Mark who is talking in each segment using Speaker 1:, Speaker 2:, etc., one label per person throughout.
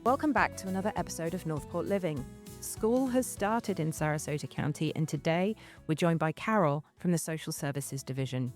Speaker 1: Welcome back to another episode of Northport Living. School has started in Sarasota County, and today we're joined by Carol from the Social Services Division.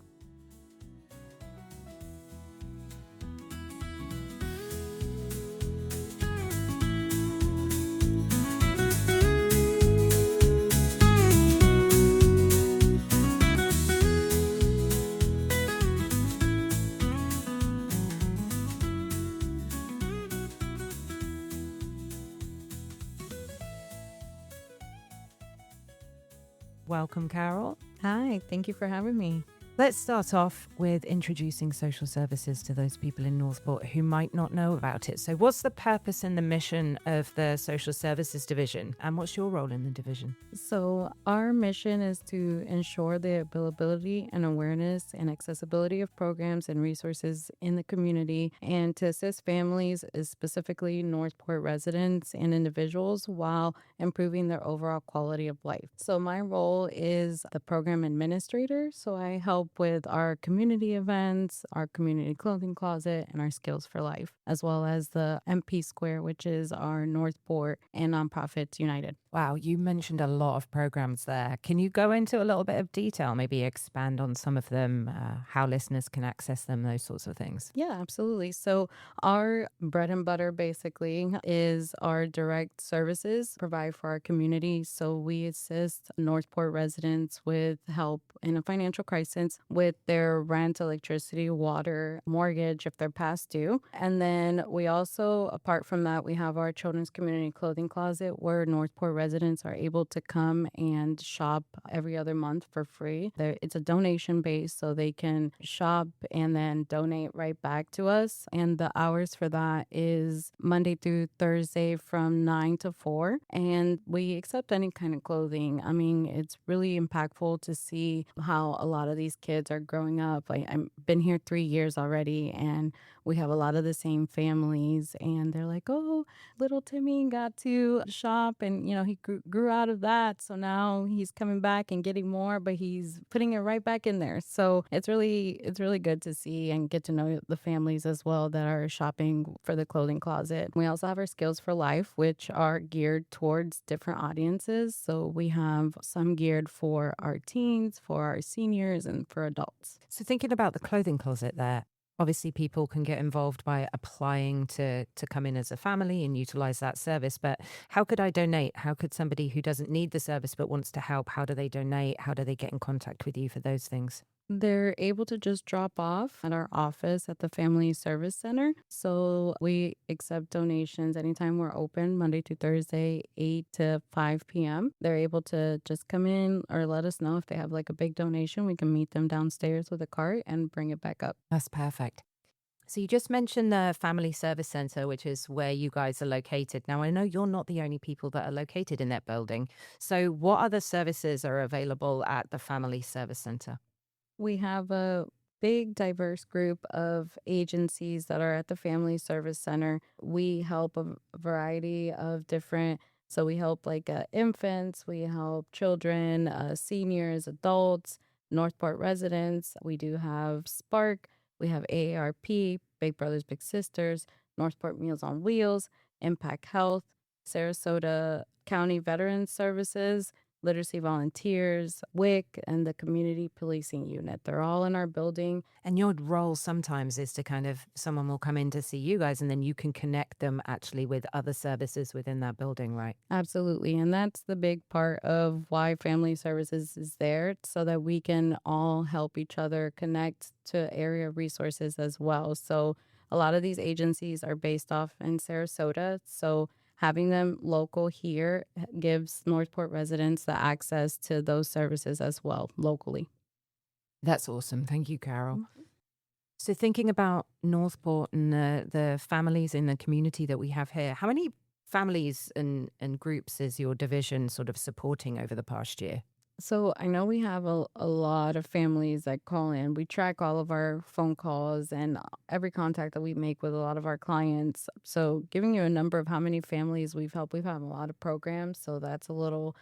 Speaker 1: Welcome, Carol.
Speaker 2: Hi, thank you for having me.
Speaker 1: Let's start off with introducing social services to those people in Northport who might not know about it. So what's the purpose and the mission of the Social Services Division, and what's your role in the division?
Speaker 2: So our mission is to ensure the availability and awareness and accessibility of programs and resources in the community, and to assist families, specifically Northport residents and individuals, while improving their overall quality of life. So my role is the program administrator. So I help with our community events, our community clothing closet, and our Skills for Life, as well as the MP Square, which is our Northport and Nonprofits United.
Speaker 1: Wow, you mentioned a lot of programs there. Can you go into a little bit of detail, maybe expand on some of them, how listeners can access them, those sorts of things?
Speaker 2: Yeah, absolutely. So our bread and butter basically is our direct services provide for our community. So we assist Northport residents with help in a financial crisis with their rent, electricity, water, mortgage if they're past due. And then we also, apart from that, we have our Children's Community Clothing Closet where Northport residents are able to come and shop every other month for free. It's a donation base, so they can shop and then donate right back to us. And the hours for that is Monday through Thursday from 9 to 4. And we accept any kind of clothing. I mean, it's really impactful to see how a lot of these kids are growing up. I've been here 3 years already, and we have a lot of the same families, and they're like, oh, little Timmy got to shop, and he grew out of that, so now he's coming back and getting more, but he's putting it right back in there. So it's really good to see and get to know the families as well that are shopping for the clothing closet. We also have our Skills for Life, which are geared towards different audiences. So we have some geared for our teens, for our seniors, and for adults.
Speaker 1: So thinking about the clothing closet there, obviously people can get involved by applying to come in as a family and utilize that service. But how could I donate? How could somebody who doesn't need the service but wants to help, how do they donate? How do they get in contact with you for those things?
Speaker 2: They're able to just drop off at our office at the Family Service Center. So we accept donations anytime we're open, Monday to Thursday, 8 to 5 p.m. They're able to just come in or let us know if they have like a big donation. We can meet them downstairs with a cart and bring it back up.
Speaker 1: That's perfect. So you just mentioned the Family Service Center, which is where you guys are located. Now, I know you're not the only people that are located in that building. So what other services are available at the Family Service Center?
Speaker 2: We have a big, diverse group of agencies that are at the Family Service Center. We help a variety of different, so we help like infants, we help children, seniors, adults, Northport residents. We do have Spark, we have AARP, Big Brothers Big Sisters, Northport Meals on Wheels, Impact Health, Sarasota County Veterans Services, Literacy Volunteers, WIC, and the Community Policing Unit. They're all in our building.
Speaker 1: And your role sometimes is to someone will come in to see you guys and then you can connect them actually with other services within that building, right?
Speaker 2: Absolutely. And that's the big part of why Family Services is there, so that we can all help each other connect to area resources as well. So a lot of these agencies are based off in Sarasota. So having them local here gives Northport residents the access to those services as well locally.
Speaker 1: That's awesome. Thank you, Carol. Mm-hmm. So thinking about Northport and the families in the community that we have here, how many families and groups is your division sort of supporting over the past year?
Speaker 2: So I know we have a lot of families that call in. We track all of our phone calls and every contact that we make with a lot of our clients. So giving you a number of how many families we've had a lot of programs. So that's a little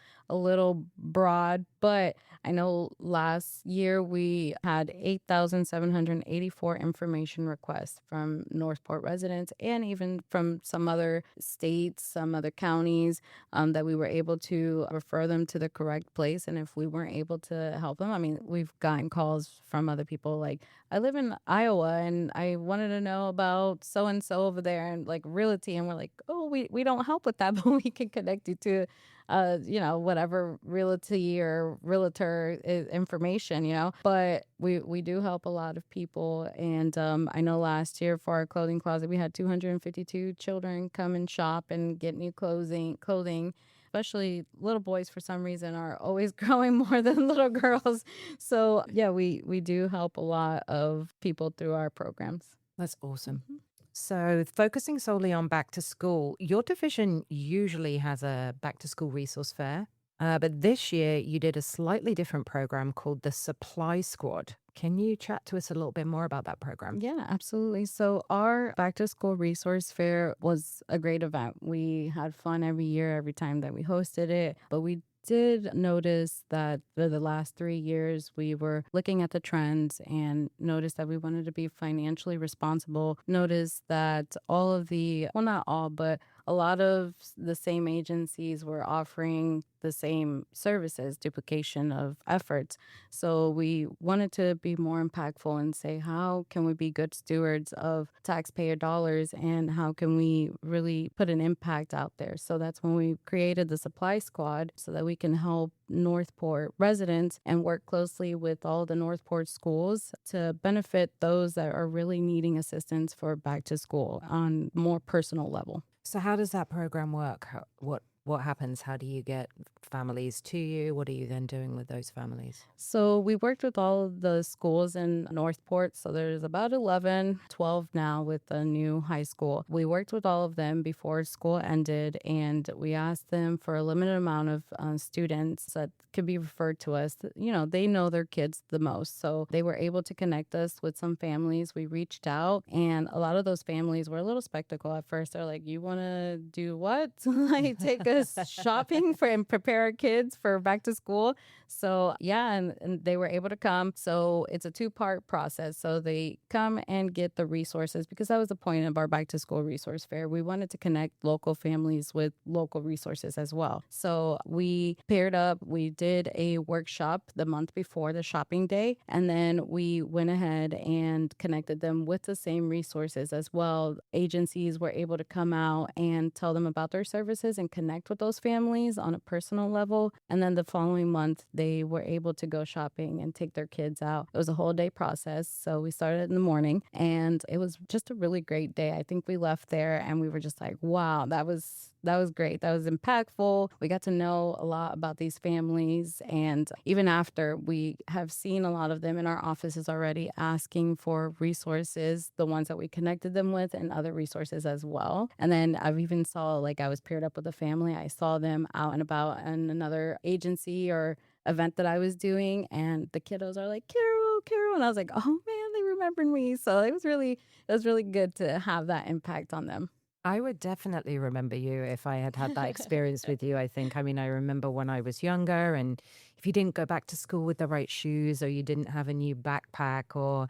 Speaker 2: broad. But I know last year we had 8,784 information requests from Northport residents and even from some other states, some other counties that we were able to refer them to the correct place. And if we weren't able to help them, I mean, we've gotten calls from other people like, I live in Iowa and I wanted to know about so and so over there and like realty. And we're like, oh, we don't help with that, but we can connect you to, whatever realty or realtor information, But we do help a lot of people. And I know last year for our clothing closet, we had 252 children come and shop and get new clothing. Especially little boys, for some reason, are always growing more than little girls. So yeah, we do help a lot of people through our programs.
Speaker 1: That's awesome.
Speaker 2: Mhm.
Speaker 1: So, focusing solely on back to school, your division usually has a back to school resource fair. But this year, you did a slightly different program called the Supply Squad. Can you chat to us a little bit more about that program?
Speaker 2: Yeah, absolutely. So our back to school resource fair was a great event. We had fun every year, every time that we hosted it, but we did notice that for the last 3 years, we were looking at the trends and noticed that we wanted to be financially responsible. Noticed that all of well, not all, but a lot of the same agencies were offering the same services, duplication of efforts. So we wanted to be more impactful and say, how can we be good stewards of taxpayer dollars and how can we really put an impact out there? So that's when we created the supply squad so that we can help Northport residents and work closely with all the Northport schools to benefit those that are really needing assistance for back to school on more personal level.
Speaker 1: So, how does that program work? What happens? How do you get families to you? What are you then doing with those families?
Speaker 2: So we worked with all of the schools in Northport. So there's about 11, 12 now with the new high school. We worked with all of them before school ended and we asked them for a limited amount of students that could be referred to us. They know their kids the most. So they were able to connect us with some families. We reached out and a lot of those families were a little spectacle at first. They're like, you want to do what? Like take us shopping for and prepare our kids for back to school. So yeah, and they were able to come. So it's a two-part process. So they come and get the resources because that was the point of our back to school resource fair. We wanted to connect local families with local resources as well. So we paired up, we did a workshop the month before the shopping day, and then we went ahead and connected them with the same resources as well. Agencies were able to come out and tell them about their services and connect with those families on a personal level. And then the following month, they were able to go shopping and take their kids out. It was a whole day process. So we started in the morning and it was just a really great day. I think we left there and we were just like, wow, that was great. That was impactful. We got to know a lot about these families. And even after, we have seen a lot of them in our offices already asking for resources, the ones that we connected them with, and other resources as well. And then I've even saw, like, I was paired up with a family. I saw them out and about in another agency or event that I was doing. And the kiddos are like, Carol, Carol. And I was like, oh man, they remembered me. So it was really good to have that impact on them.
Speaker 1: I would definitely remember you if I had had that experience with you, I think. I mean, I remember when I was younger, and if you didn't go back to school with the right shoes or you didn't have a new backpack or,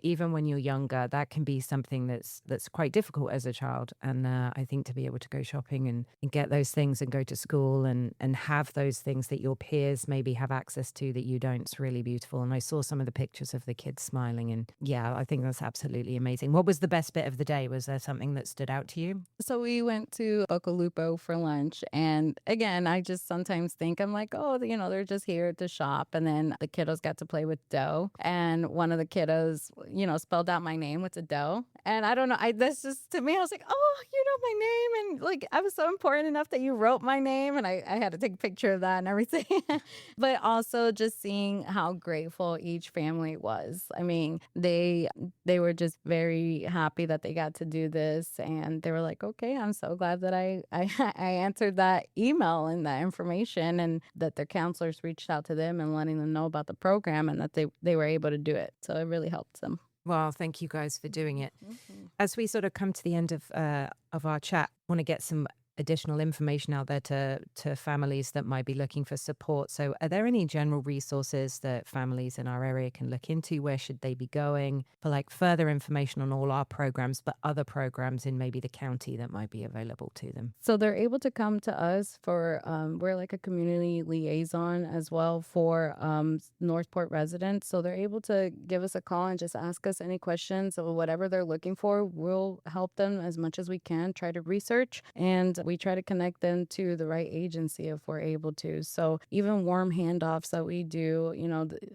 Speaker 1: even when you're younger, that can be something that's quite difficult as a child. And I think to be able to go shopping and get those things and go to school and have those things that your peers maybe have access to that you don't, it's really beautiful. And I saw some of the pictures of the kids smiling, and yeah, I think that's absolutely amazing. What was the best bit of the day? Was there something that stood out to you?
Speaker 2: So we went to Bocalupo for lunch. And again, I just sometimes think I'm like, oh, they're just here to shop. And then the kiddos got to play with dough. And one of the kiddos, spelled out my name with a dough. And I don't know, that's just to me, I was like, "Oh, you know my name, and, like, I was so important enough that you wrote my name," and I had to take a picture of that and everything. But also just seeing how grateful each family was. I mean, they were just very happy that they got to do this, and they were like, "Okay, I'm so glad that I I answered that email and that information, and that their counselors reached out to them and letting them know about the program, and that they were able to do it." So it really helped them.
Speaker 1: Well, thank you guys for doing it.
Speaker 2: Mhm.
Speaker 1: As we sort of come to the end of our chat, want to get some additional information out there to families that might be looking for support. So, are there any general resources that families in our area can look into? Where should they be going for like further information on all our programs, but other programs in maybe the county that might be available to them?
Speaker 2: So they're able to come to us for, we're like a community liaison as well for Northport residents. So they're able to give us a call and just ask us any questions or whatever they're looking for. We'll help them as much as we can, try to research, and we try to connect them to the right agency if we're able to. So even warm handoffs that we do,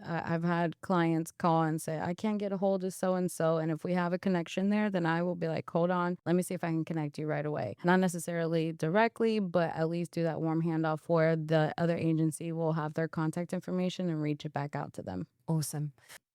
Speaker 2: I've had clients call and say, I can't get a hold of so and so. And if we have a connection there, then I will be like, hold on, let me see if I can connect you right away. Not necessarily directly, but at least do that warm handoff where the other agency will have their contact information and reach it back out to them.
Speaker 1: Awesome.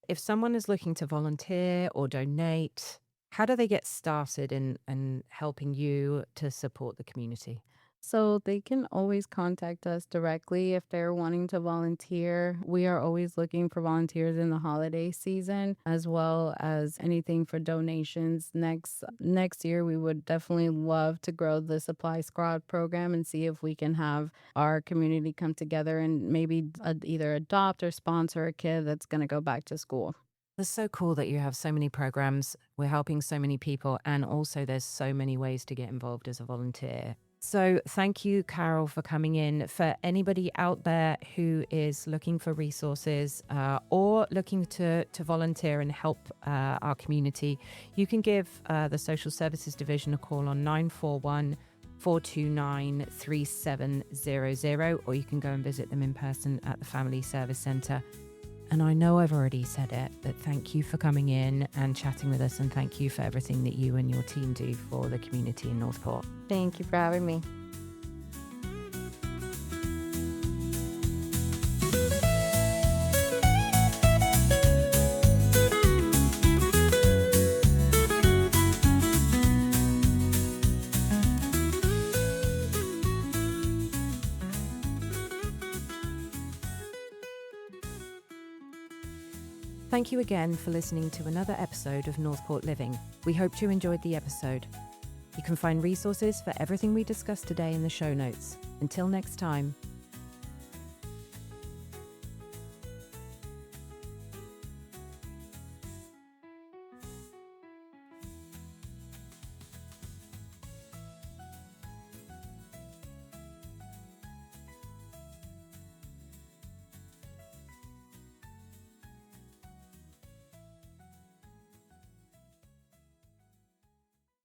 Speaker 1: If someone is looking to volunteer or donate, how do they get started in helping you to support the community?
Speaker 2: So they can always contact us directly if they're wanting to volunteer. We are always looking for volunteers in the holiday season as well as anything for donations. Next year we would definitely love to grow the supply squad program and see if we can have our community come together and maybe either adopt or sponsor a kid that's going to go back to school.
Speaker 1: It's so cool that you have so many programs. We're helping so many people, and also there's so many ways to get involved as a volunteer. So, thank you, Carol, for coming in. For anybody out there who is looking for resources or looking to volunteer and help our community, you can give the Social Services Division a call on 941 429 3700, or you can go and visit them in person at the Family Service Centre. And I know I've already said it, but thank you for coming in and chatting with us, and thank you for everything that you and your team do for the community in Northport.
Speaker 2: Thank you for having me.
Speaker 1: Thank you again for listening to another episode of Northport Living. We hope you enjoyed the episode. You can find resources for everything we discussed today in the show notes. Until next time,